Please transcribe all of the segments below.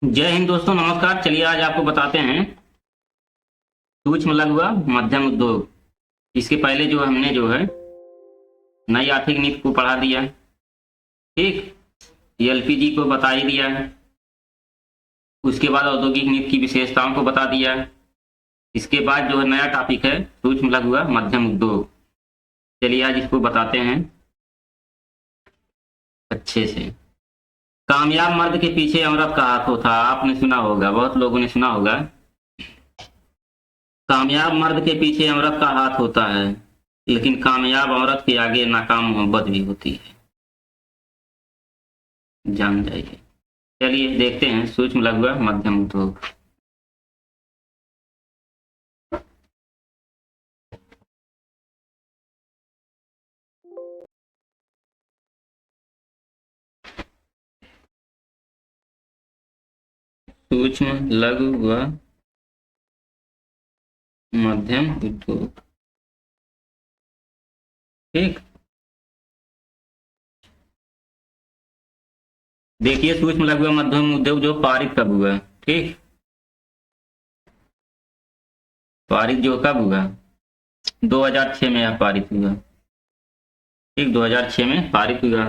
जय हिंद दोस्तों, नमस्कार। चलिए आज आपको बताते हैं सूक्ष्म लघु व मध्यम उद्योग। इसके पहले जो हमने जो है नई आर्थिक नीति को पढ़ा दिया है। ठीक, एलपीजी को बता ही दिया है। उसके बाद औद्योगिक नीति की विशेषताओं को बता दिया है। इसके बाद जो है नया टॉपिक है सूक्ष्म लघु व मध्यम उद्योग। चलिए आज इसको बताते हैं अच्छे से। कामयाब मर्द के पीछे औरत का हाथ होता, आपने सुना होगा, बहुत लोगों ने सुना होगा। कामयाब मर्द के पीछे औरत का हाथ होता है, लेकिन कामयाब औरत के आगे नाकाम मोहब्बत भी होती है। जान जाइए। चलिए देखते हैं सूक्ष्म लघु व मध्यम उद्योग। सूक्ष्म लघु व मध्यम उद्योग। ठीक, देखिए सूक्ष्म लघु व मध्यम उद्योग जो पारित कब हुआ। ठीक, पारित जो कब हुआ, 2006 में यह पारित हुआ। ठीक, 2006 में पारित हुआ।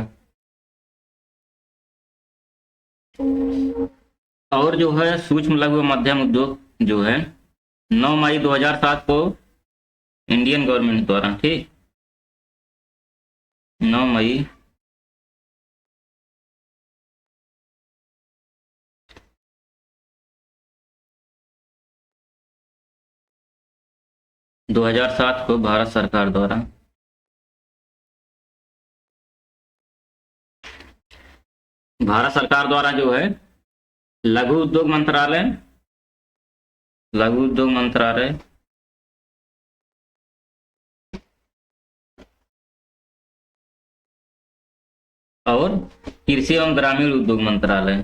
और जो है सूक्ष्म लघु व मध्यम उद्योग जो है 9 मई 2007 को इंडियन गवर्नमेंट द्वारा, ठीक, 9 मई 2007 को भारत सरकार द्वारा जो है लघु उद्योग मंत्रालय, लघु उद्योग मंत्रालय और कृषि एवं ग्रामीण उद्योग मंत्रालय,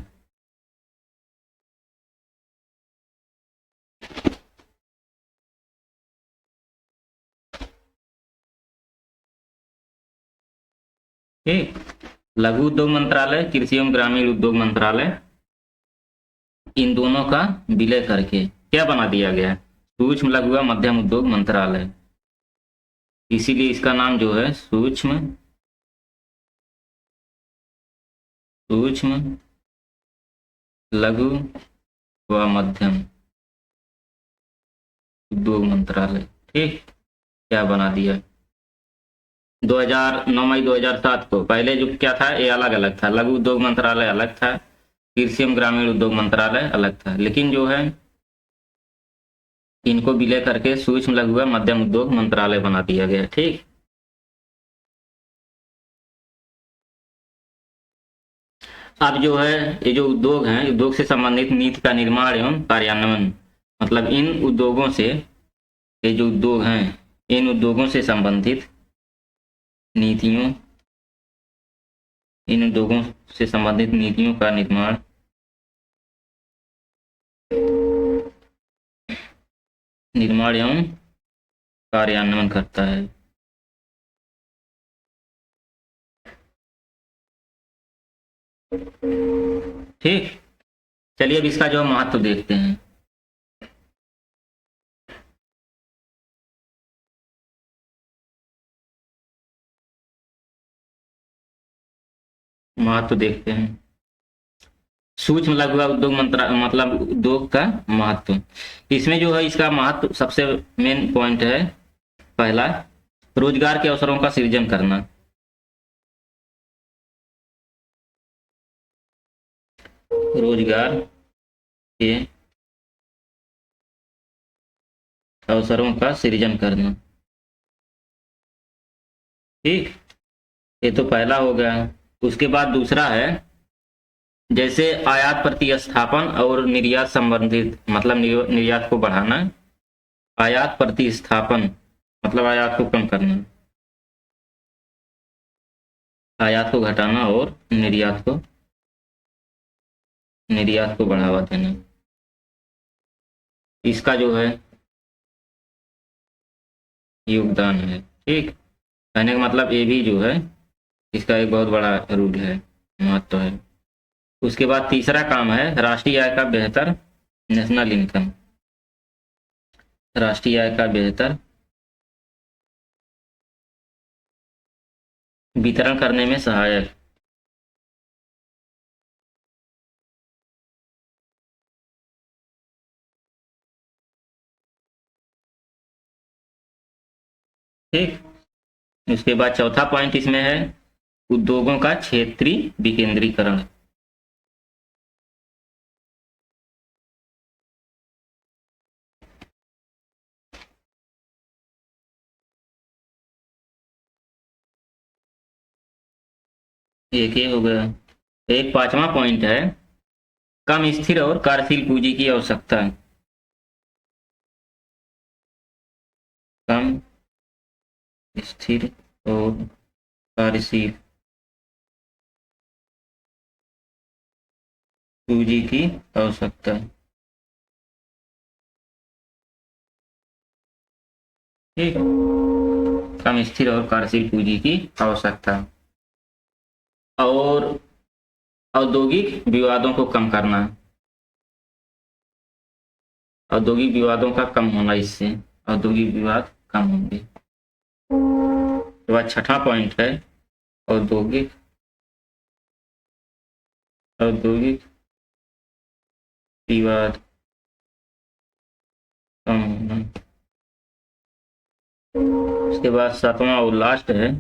ठीक, लघु उद्योग मंत्रालय, कृषि एवं ग्रामीण उद्योग मंत्रालय, इन दोनों का विलय करके क्या बना दिया गया, सूक्ष्म लघु व मध्यम उद्योग मंत्रालय। इसीलिए इसका नाम जो है सूक्ष्म लघु व मध्यम उद्योग मंत्रालय। ठीक, क्या बना दिया 9 मई 2007 को। पहले जो क्या था, ये अलग अलग था, लघु उद्योग मंत्रालय अलग था, कृषि एवं ग्रामीण उद्योग मंत्रालय अलग था, लेकिन जो है इनको विलय करके सूक्ष्म लघु व मध्यम उद्योग मंत्रालय बना दिया गया। ठीक, अब जो है ये जो उद्योग हैं, उद्योग से संबंधित नीति का निर्माण एवं कार्यान्वयन, मतलब इन उद्योगों से, ये जो उद्योग हैं इन उद्योगों से संबंधित नीतियों, इन उद्योगों से संबंधित नीतियों का निर्माण एवं कार्यान्वयन करता है। ठीक, चलिए अब इसका जो महत्व देखते हैं। महत्व देखते हैं सूक्ष्म लघु उद्योग मतलब उद्योग का महत्व। इसमें जो है इसका महत्व सबसे मेन पॉइंट है, पहला रोजगार के अवसरों का सृजन करना। रोजगार के अवसरों का सृजन करना। ठीक, ये तो पहला हो गया। उसके बाद दूसरा है जैसे आयात प्रतिस्थापन और निर्यात संबंधित, मतलब निर्यात को बढ़ाना। आयात प्रतिस्थापन मतलब आयात को कम करना, आयात को घटाना, और निर्यात को बढ़ावा देना। इसका जो है योगदान है। ठीक, कहने का मतलब ये भी जो है इसका एक बहुत बड़ा रूल है, महत्व है। उसके बाद तीसरा काम है राष्ट्रीय आय का बेहतर, नेशनल इनकम, राष्ट्रीय आय का बेहतर वितरण करने में सहायक। ठीक, उसके बाद चौथा पॉइंट इसमें है उद्योगों का क्षेत्रीय विकेंद्रीकरण। एक ये हो गया। एक पांचवा पॉइंट है कम स्थिर और कार्यशील पूंजी की आवश्यकता। कम स्थिर और कार्यशील पूंजी की आवश्यकता। ठीक, कम स्थिर और कार्यशील पूंजी की आवश्यकता। और औद्योगिक विवादों को कम करना, औद्योगिक विवादों का कम होना, इससे औद्योगिक विवाद कम होंगे। उसके बाद छठा पॉइंट है औद्योगिक औद्योगिक विवाद कम होना। उसके बाद सातवां और लास्ट है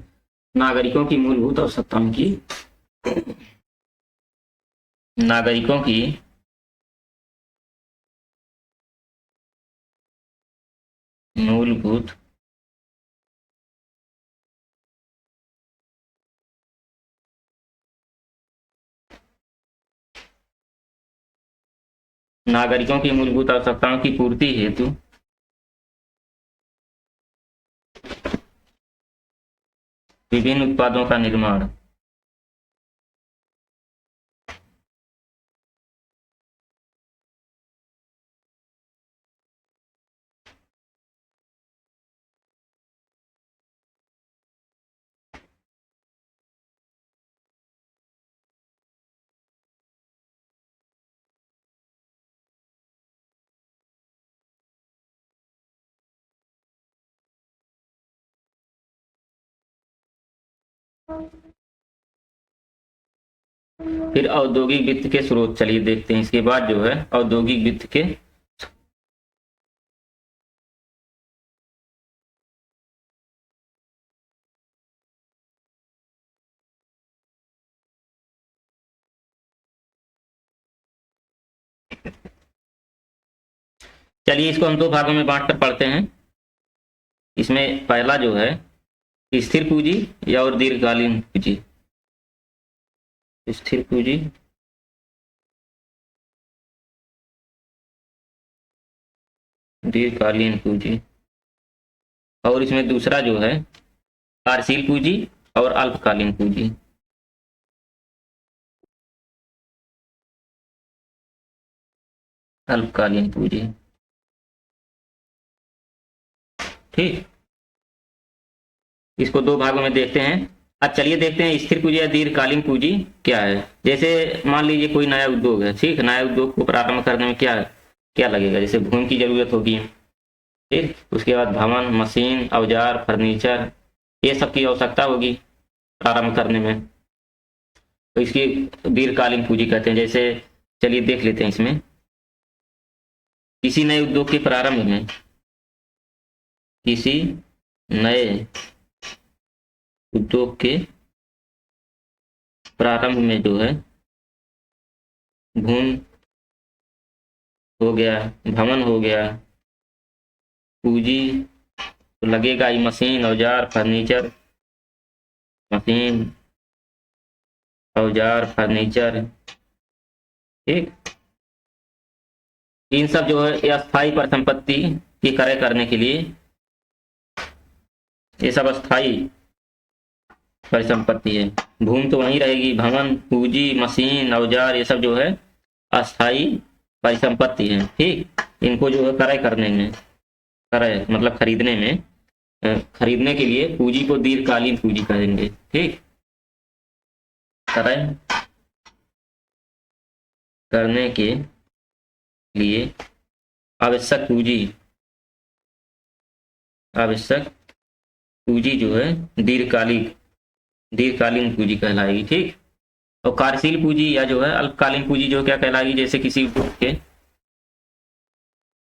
नागरिकों की मूलभूत आवश्यकताओं की, नागरिकों की मूलभूत नागरिकों की मूलभूत आवश्यकताओं की पूर्ति हेतु विभिन्न उत्पादों का निर्माण। फिर औद्योगिक वित्त के स्रोत चलिए देखते हैं। इसके बाद जो है औद्योगिक वित्त के चलिए इसको हम दो भागों में बांटकर पढ़ते हैं। इसमें पहला जो है स्थिर पूंजी या और दीर्घकालीन पूंजी। स्थिर पूंजी दीर्घकालीन पूंजी, और इसमें दूसरा जो है कार्यशील पूंजी और अल्पकालीन पूंजी। अल्पकालीन पूंजी, ठीक। इसको दो भागों में देखते हैं। अब चलिए देखते हैं स्थिर पूंजी या दीर्घकालीन पूंजी क्या है। जैसे मान लीजिए कोई नया उद्योग है, ठीक, नया उद्योग को प्रारंभ करने में क्या क्या लगेगा, जैसे भूमि की जरूरत होगी, ठीक, उसके बाद भवन, मशीन, औजार, फर्नीचर, ये सब की आवश्यकता होगी प्रारंभ करने में, तो इसकी दीर्घकालीन पूंजी कहते हैं। जैसे चलिए देख लेते हैं इसमें किसी नए उद्योग के प्रारंभ में, किसी नए उद्योग के प्रारंभ में जो है भूमि हो गया, भवन हो गया, पूंजी तो लगेगा ही, मशीन, औजार, फर्नीचर, मशीन, औजार, फर्नीचर, ठीक। इन सब जो है अस्थायी परिसंपत्ति की क्रय करने के लिए, ये सब अस्थायी परिसंपत्ति है। भूमि तो वहीं रहेगी, भवन, पूंजी, मशीन, औजार, ये सब जो है अस्थायी परिसंपत्ति है, ठीक। इनको जो है क्रय करने में, क्रय मतलब खरीदने में, खरीदने के लिए पूंजी को दीर्घकालीन पूंजी कहेंगे, ठीक। क्रय करने के लिए आवश्यक पूंजी जो है दीर्घकालीन पूंजी कहलाएगी। ठीक। और कार्यशील पूंजी या जो है अल्पकालीन पूंजी जो क्या कहलाएगी, जैसे किसी उद्योग के,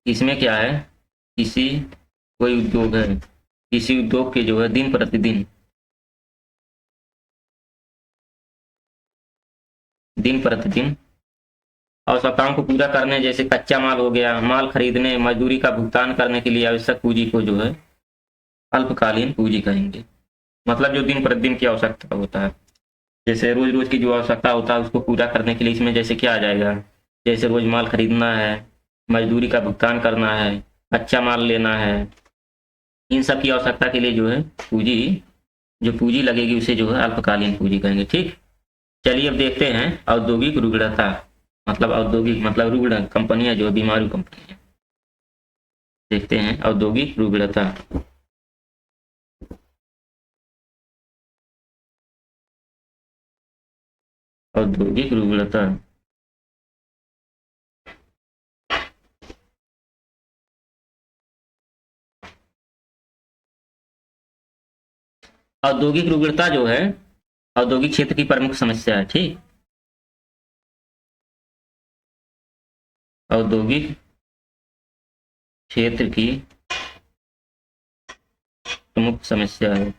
इसमें क्या है, कोई उद्योग है, किसी उद्योग के जो है दिन प्रतिदिन आवश्यकताओं को पूरा करने, जैसे कच्चा माल हो गया, माल खरीदने, मजदूरी का भुगतान करने के लिए आवश्यक पूंजी को जो है अल्पकालीन पूंजी कहेंगे। मतलब जो दिन प्रतिदिन की आवश्यकता होता है, जैसे रोज रोज की जो आवश्यकता होता है उसको पूरा करने के लिए इसमें जैसे क्या आ जाएगा, जैसे रोज माल खरीदना है, मजदूरी का भुगतान करना है, कच्चा माल लेना है, इन सब की आवश्यकता के लिए जो है पूंजी लगेगी उसे जो है अल्पकालीन पूंजी कहेंगे। ठीक। चलिए अब देखते हैं औद्योगिक रुग्णता, मतलब रुग्ण कंपनियां जो बीमारू कंपनियां, देखते हैं औद्योगिक रुग्णता। औद्योगिक रुग्णता औद्योगिक रुग्णता जो है औद्योगिक क्षेत्र की प्रमुख समस्या है। ठीक। औद्योगिक क्षेत्र की प्रमुख समस्या है।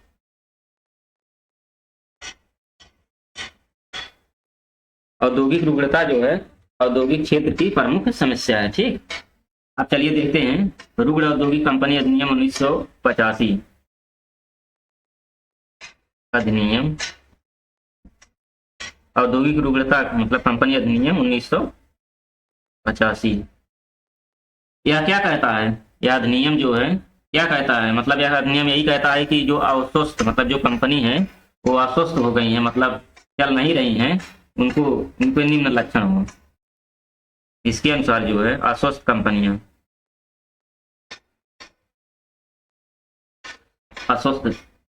औद्योगिक रुग्णता जो है औद्योगिक क्षेत्र की प्रमुख समस्या है। ठीक। अब चलिए देखते हैं रुग्ण औद्योगिक कंपनी अधिनियम 1985। अधिनियम औद्योगिक रुग्णता मतलब कंपनी अधिनियम 1985। यह क्या कहता है, यह अधिनियम जो है क्या कहता है, मतलब यह अधिनियम यही कहता है कि जो अस्वस्थ, मतलब जो कंपनी है वो अस्वस्थ हो गई है, मतलब चल नहीं रही हैं, उनको निम्न लक्षण हो। इसके अनुसार जो है अस्वस्थ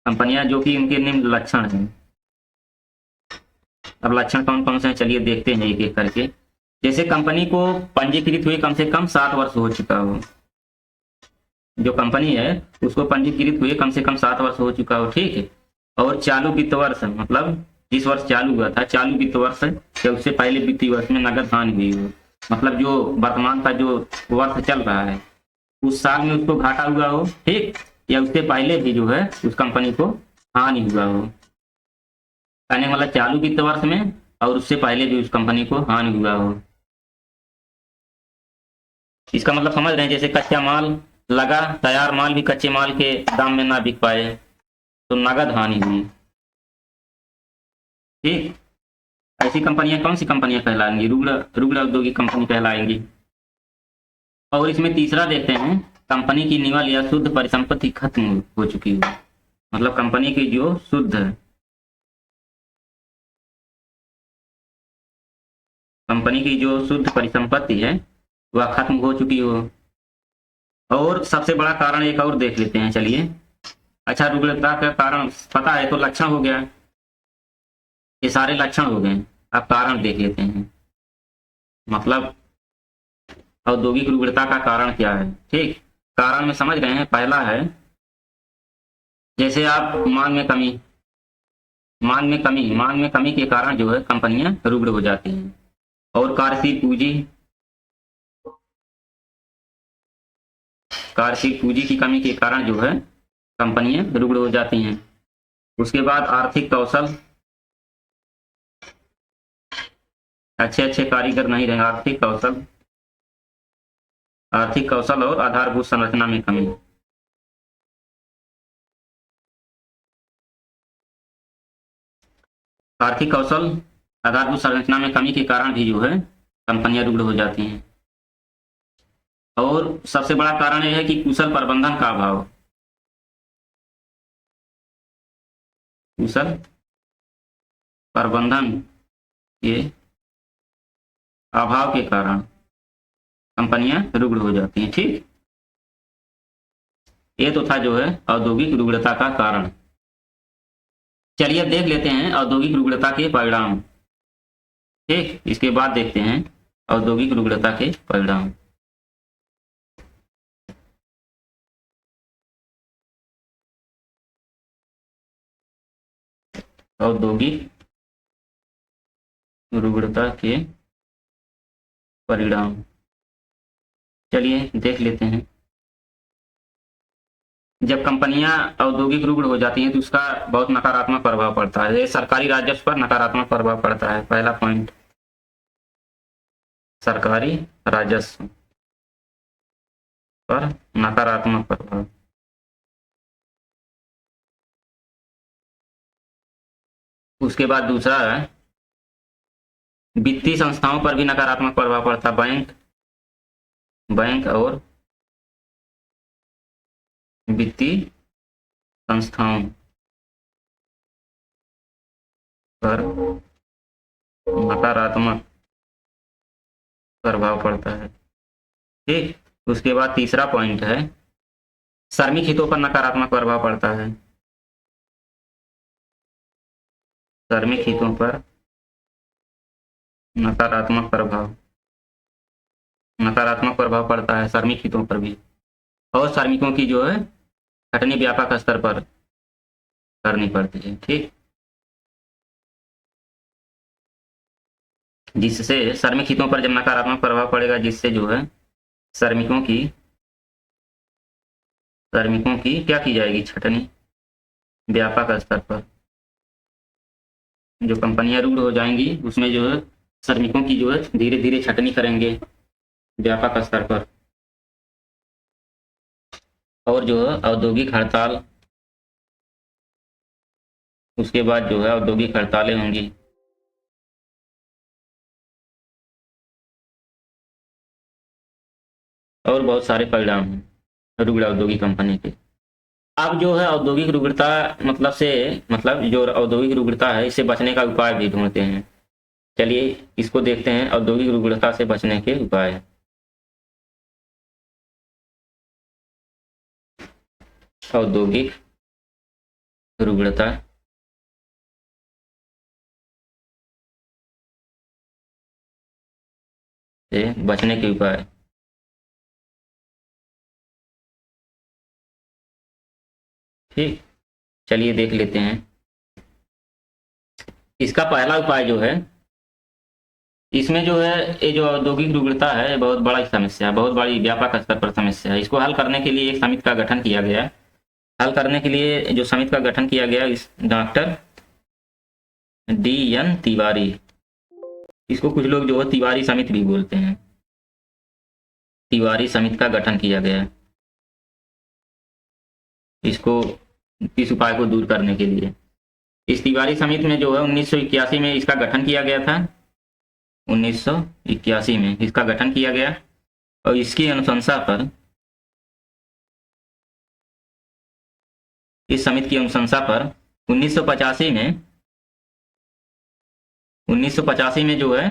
कंपनियां, जो कि उनके निम्न लक्षण हैं। अब लक्षण कौन कौन से हैं चलिए देखते हैं एक एक करके। जैसे कंपनी को पंजीकृत हुए कम से कम 60 वर्ष हो चुका हो, जो कंपनी है उसको पंजीकृत हुए कम से कम 60 वर्ष हो चुका हो। ठीक है। और चालू वित्त वर्ष, मतलब जिस वर्ष चालू हुआ था, चालू वित्त वर्ष या उससे पहले वित्तीय वर्ष में नगद हानि हुई हो, मतलब जो वर्तमान का जो वर्ष चल रहा है उस साल में उसको घाटा हुआ हो। ठीक। या उससे पहले भी जो है उस कंपनी को हानि हुआ हो, कहने वाला चालू वित्त वर्ष में और उससे पहले भी उस कंपनी को हानि हुआ हो। इसका मतलब समझ रहे हैं, जैसे कच्चा माल लगा, तैयार माल भी कच्चे माल के दाम में ना बिक पाए तो नगद हानि हुई। ठीक। ऐसी कंपनियां कौन सी कंपनियां कहलाएंगी, रुग्ण औद्योगिक कंपनी कहलाएंगी। और इसमें तीसरा देखते हैं, कंपनी की निवल या शुद्ध परिसंपत्ति खत्म हो चुकी हो, मतलब कंपनी की जो शुद्ध परिसंपत्ति है वह खत्म हो चुकी हो। और सबसे बड़ा कारण एक और देख लेते हैं चलिए। अच्छा, रुग्णता का कारण पता है तो लक्षण हो गया, ये सारे लक्षण हो गए। अब कारण देख लेते हैं, मतलब औद्योगिक रुग्णता का कारण क्या है। ठीक। कारण में समझ रहे हैं, पहला है जैसे आप मांग में कमी के कारण जो है कंपनियां रुग्ण हो जाती हैं। और कार्यशील पूंजी की कमी के कारण जो है कंपनियां रुग्ण हो जाती हैं। उसके बाद आर्थिक कौशल, अच्छे कारीगर नहीं रहे, आर्थिक कौशल और आधारभूत संरचना में कमी। आर्थिक कौशल, आधारभूत संरचना में कमी के कारण भी जो है कंपनियां रुग्ण हो जाती हैं। और सबसे बड़ा कारण यह है कि कुशल प्रबंधन का अभाव, कुशल प्रबंधन के अभाव के कारण कंपनियां रुग्ण हो जाती हैं। ठीक। ये तो था जो है औद्योगिक रुग्णता का कारण। चलिए अब देख लेते हैं औद्योगिक रुग्णता के परिणाम। ठीक। इसके बाद देखते हैं औद्योगिक रुग्णता के परिणाम। औद्योगिक रुग्णता के परिणाम, चलिए देख लेते हैं। जब कंपनियां औद्योगिक रुग्ण हो जाती हैं तो उसका बहुत नकारात्मक प्रभाव पड़ता है। ये सरकारी राजस्व पर नकारात्मक प्रभाव पड़ता है, पहला पॉइंट, सरकारी राजस्व पर नकारात्मक प्रभाव। उसके बाद दूसरा है वित्तीय संस्थाओं पर भी नकारात्मक प्रभाव पड़ता है, बैंक और वित्तीय संस्थाओं पर नकारात्मक प्रभाव पड़ता है। ठीक, उसके बाद तीसरा पॉइंट है श्रमिक हितों पर नकारात्मक प्रभाव पड़ता है, श्रमिक हितों पर नकारात्मक प्रभाव पड़ता है, श्रमिक हितों पर भी, और श्रमिकों की जो है छटनी व्यापक स्तर पर करनी पड़ती है। ठीक, जिससे श्रमिक हितों पर जब नकारात्मक प्रभाव पड़ेगा, जिससे जो है श्रमिकों की क्या की जाएगी, छटनी व्यापक स्तर पर। जो कंपनियां रुग्ण हो जाएंगी उसमें जो है श्रमिकों की जो है धीरे धीरे छटनी करेंगे व्यापक स्तर पर। और जो है औद्योगिक हड़ताल, उसके बाद जो है औद्योगिक हड़तालें होंगी। और बहुत सारे परिणाम हैं रुग्ण औद्योगिक कंपनी के। अब जो है औद्योगिक रुग्णता मतलब जो औद्योगिक रुग्णता है, इससे बचने का उपाय भी ढूंढते हैं। चलिए इसको देखते हैं, औद्योगिक रुग्णता से बचने के उपाय। औद्योगिक रुग्णता से बचने के उपाय। ठीक, चलिए देख लेते हैं। इसका पहला उपाय जो है, इसमें जो है ये जो औद्योगिक रुग्णता है बहुत बड़ा समस्या है, बहुत बड़ी व्यापक स्तर पर समस्या है। इसको हल करने के लिए एक समिति का गठन किया गया है। हल करने के लिए जो समिति का गठन किया गया, इस डॉक्टर DN तिवारी, इसको कुछ लोग जो है तिवारी समिति भी बोलते हैं, तिवारी समिति का गठन किया गया है इसको, इस उपाय को दूर करने के लिए। इस तिवारी समिति में जो है 1981 में इसका गठन किया गया था, 1981 में इसका गठन किया गया, और इसकी अनुशंसा पर, इस समिति की अनुशंसा पर 1985 में जो है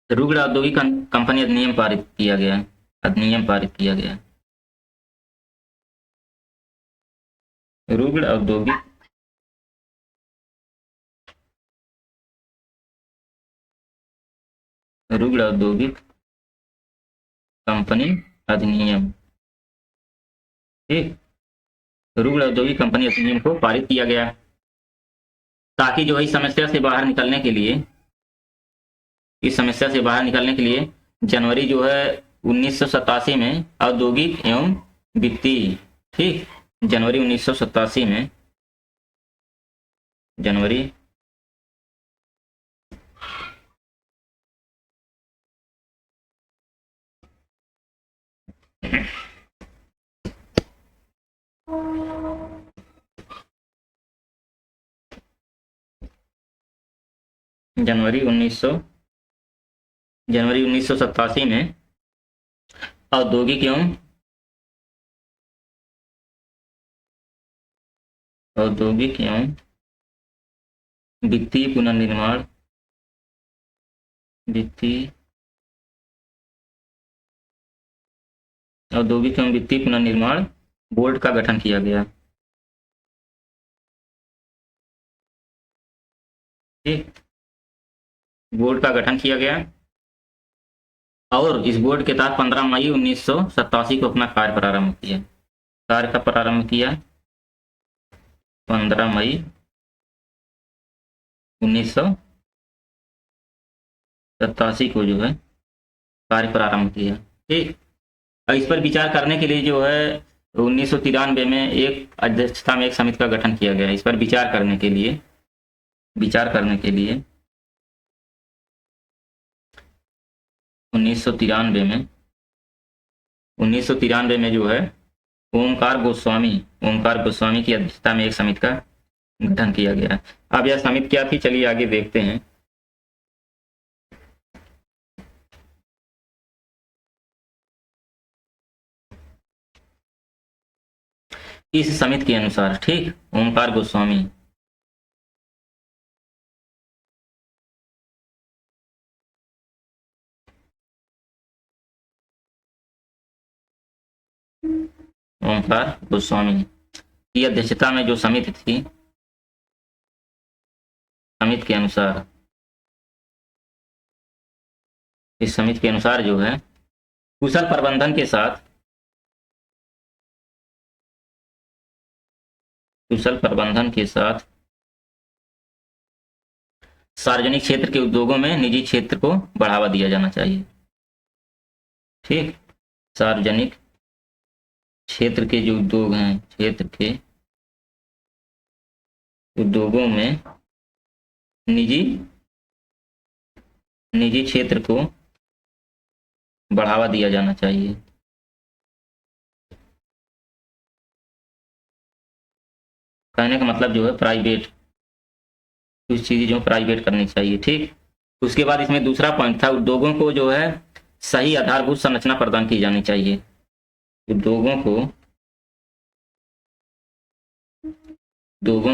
रुग्ण औद्योगिक कंपनी अधिनियम पारित किया गया, अधिनियम पारित किया गया। रुग्ण औद्योगिक कंपनी अधिनियम। ठीक, रुग्ण औद्योगिक कंपनी अधिनियम को पारित किया गया ताकि जो है इस समस्या से बाहर निकलने के लिए, जनवरी जो है 1987 में औद्योगिक एवं वित्तीय, ठीक, जनवरी 1987 में, जनवरी जनवरी 1987 में औद्योगिक एवं वित्तीय पुनर्निर्माण, औद्योगिक एवं वित्तीय पुनर्निर्माण बोर्ड का गठन किया गया। ठीक, बोर्ड का गठन किया गया और इस बोर्ड के तहत 15 मई 1987 को अपना कार्य प्रारंभ किया। कार्य का प्रारंभ किया 15 मई 1987 को जो है कार्य प्रारंभ किया। ठीक, और इस पर विचार करने के लिए जो है 1993 में एक अध्यक्षता में एक समिति का गठन किया गया। इस पर विचार करने के लिए 1993 में जो है ओमकार गोस्वामी की अध्यक्षता में एक समिति का गठन किया गया। अब यह समिति क्या थी, चलिए आगे देखते हैं। इस समिति के अनुसार, ठीक, ओमकार गोस्वामी की अध्यक्षता में जो समिति थी, समिति के अनुसार, इस समिति के अनुसार जो है कुशल प्रबंधन के साथ सार्वजनिक क्षेत्र के उद्योगों में निजी क्षेत्र को बढ़ावा दिया जाना चाहिए। ठीक, सार्वजनिक क्षेत्र के जो उद्योग हैं, क्षेत्र के उद्योगों में निजी क्षेत्र को बढ़ावा दिया जाना चाहिए। कहने का मतलब जो है प्राइवेट, कुछ चीजें जो प्राइवेट करनी चाहिए। ठीक, उसके बाद इसमें दूसरा पॉइंट था, उद्योगों को जो है सही आधारभूत संरचना प्रदान की जानी चाहिए। उद्योगों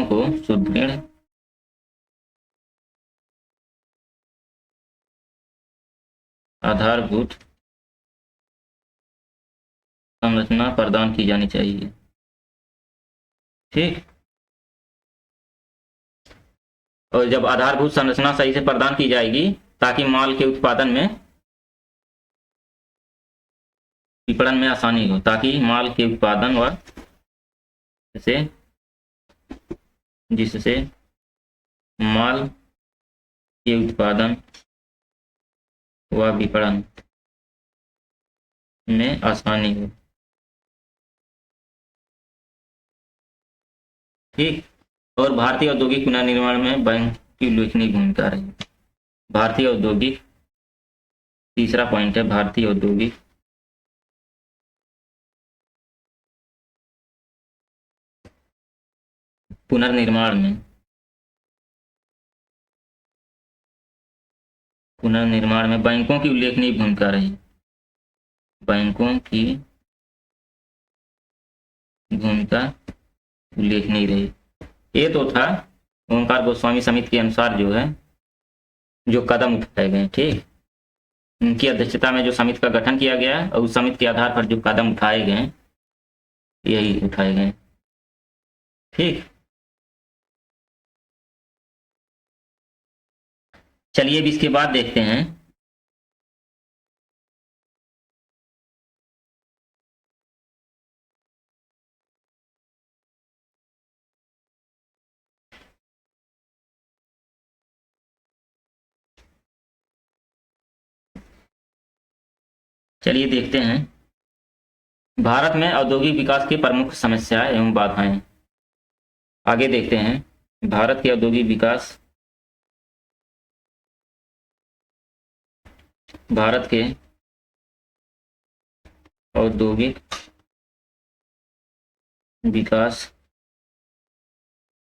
को सुदृढ़ आधारभूत संरचना प्रदान की जानी चाहिए। ठीक, और जब आधारभूत संरचना सही से प्रदान की जाएगी ताकि माल के उत्पादन में, विपणन में आसानी हो, ताकि माल के उत्पादन व जिससे माल के उत्पादन व विपणन में आसानी हो। ठीक, और भारतीय औद्योगिक पुनर्निर्माण में बैंक की उल्लेखनीय भूमिका रही। भारतीय औद्योगिक, तीसरा पॉइंट है, भारतीय औद्योगिक पुनर्निर्माण में बैंकों की उल्लेखनीय भूमिका रही। बैंकों की भूमिका उल्लेखनीय रही। ये तो था ओमकार गोस्वामी समिति के अनुसार जो है जो कदम उठाए गए। ठीक, उनकी अध्यक्षता में जो समिति का गठन किया गया और उस समिति के आधार पर जो कदम उठाए गए, यही उठाए गए। ठीक, चलिए अब इसके बाद देखते हैं भारत में औद्योगिक विकास की प्रमुख समस्याएं एवं बाधाएं। आगे देखते हैं भारत के औद्योगिक विकास, भारत के औद्योगिक विकास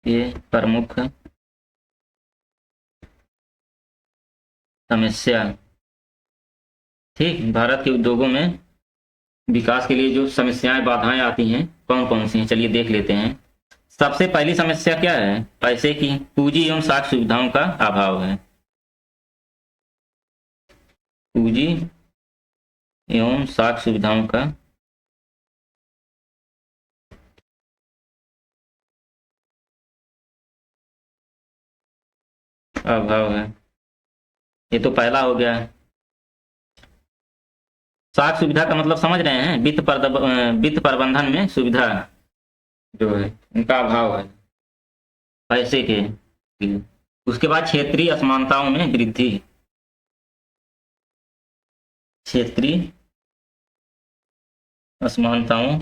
के प्रमुख समस्या। ठीक, भारत के उद्योगों में विकास के लिए जो समस्याएं, बाधाएं आती हैं, कौन कौन सी हैं, चलिए देख लेते हैं। सबसे पहली समस्या क्या है, पैसे की, पूंजी एवं साख सुविधाओं का अभाव है। पूंजी एवं साख सुविधाओं का अभाव है। ये तो पहला हो गया। साख सुविधा का मतलब समझ रहे हैं, वित्त प्रबंधन में सुविधा जो है उनका अभाव है पैसे के लिए। उसके बाद क्षेत्रीय असमानताओं में वृद्धि, क्षेत्रीय असमानताओं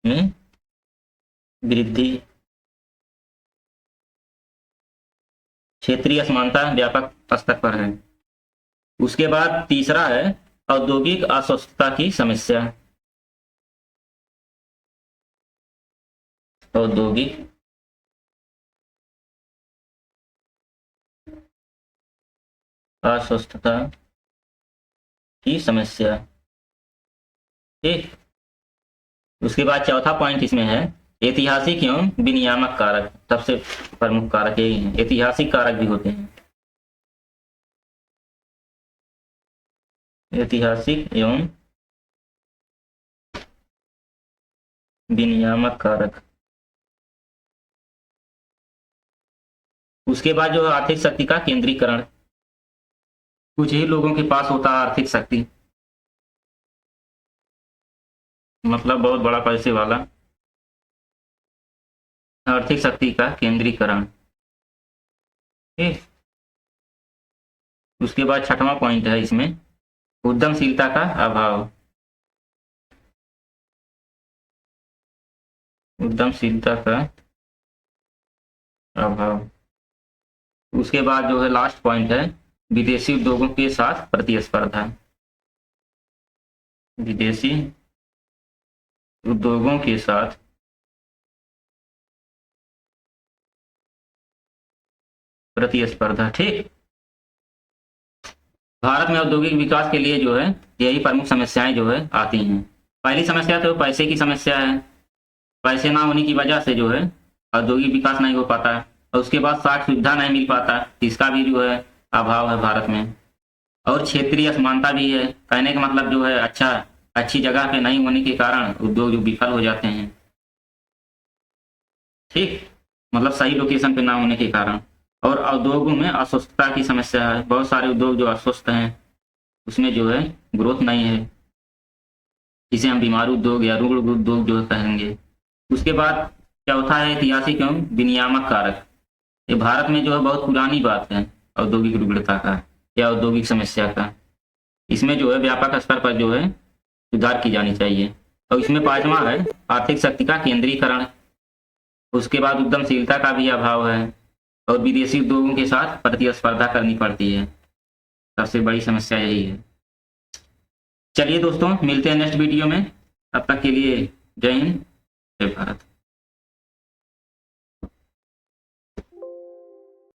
में वृद्धि, क्षेत्रीय असमानता व्यापक स्तर पर है। उसके बाद तीसरा है औद्योगिक अस्वस्थता की समस्या, औद्योगिक अस्वस्थता की समस्या। ठीक, उसके बाद चौथा पॉइंट इसमें है ऐतिहासिक एवं विनियामक कारक। सबसे प्रमुख कारक यही है, ऐतिहासिक कारक भी होते हैं, ऐतिहासिक एवं विनियामक कारक। उसके बाद जो है आर्थिक शक्ति का केंद्रीकरण, कुछ ही लोगों के पास होता है आर्थिक शक्ति, मतलब बहुत बड़ा पैसे वाला, आर्थिक शक्ति का केंद्रीकरण। ठीक, उसके बाद छठवां पॉइंट है इसमें उद्यमशीलता का अभाव, उद्यमशीलता का अभाव। उसके बाद जो है लास्ट पॉइंट है विदेशी उद्योगों के साथ प्रतिस्पर्धा, विदेशी उद्योगों के साथ प्रतिस्पर्धा। ठीक, भारत में औद्योगिक विकास के लिए जो है यही प्रमुख समस्याएं जो है आती हैं। पहली समस्या तो पैसे की समस्या है, पैसे ना होने की वजह से जो है औद्योगिक विकास नहीं हो पाता है। और उसके बाद साख सुविधा नहीं मिल पाता, इसका भी जो है अभाव है भारत में। और क्षेत्रीय असमानता भी है, कहने का मतलब जो है अच्छी जगह पे नहीं होने के कारण उद्योग जो विफल हो जाते हैं। ठीक, मतलब सही लोकेशन पे ना होने के कारण। और उद्योगों में अस्वस्थता की समस्या है, बहुत सारे उद्योग जो अस्वस्थ हैं उसमें जो है ग्रोथ नहीं है, जिसे हम बीमारू उद्योग या रुग्ण उद्योग जो कहेंगे। उसके बाद चौथा है ऐतिहासिक एवं विनियामक कारक। ये भारत में जो है बहुत पुरानी बात है औद्योगिक रुग्णता का या औद्योगिक समस्या का, इसमें जो है व्यापक स्तर पर जो है सुधार की जानी चाहिए। और इसमें पांचवा है आर्थिक शक्ति का केंद्रीकरण। उसके बाद उद्यमशीलता का भी अभाव है और विदेशी उद्योगों के साथ प्रतिस्पर्धा करनी पड़ती है, सबसे बड़ी समस्या यही है। चलिए दोस्तों, मिलते हैं नेक्स्ट वीडियो में, तब तक के लिए जय हिंद, जय भारत।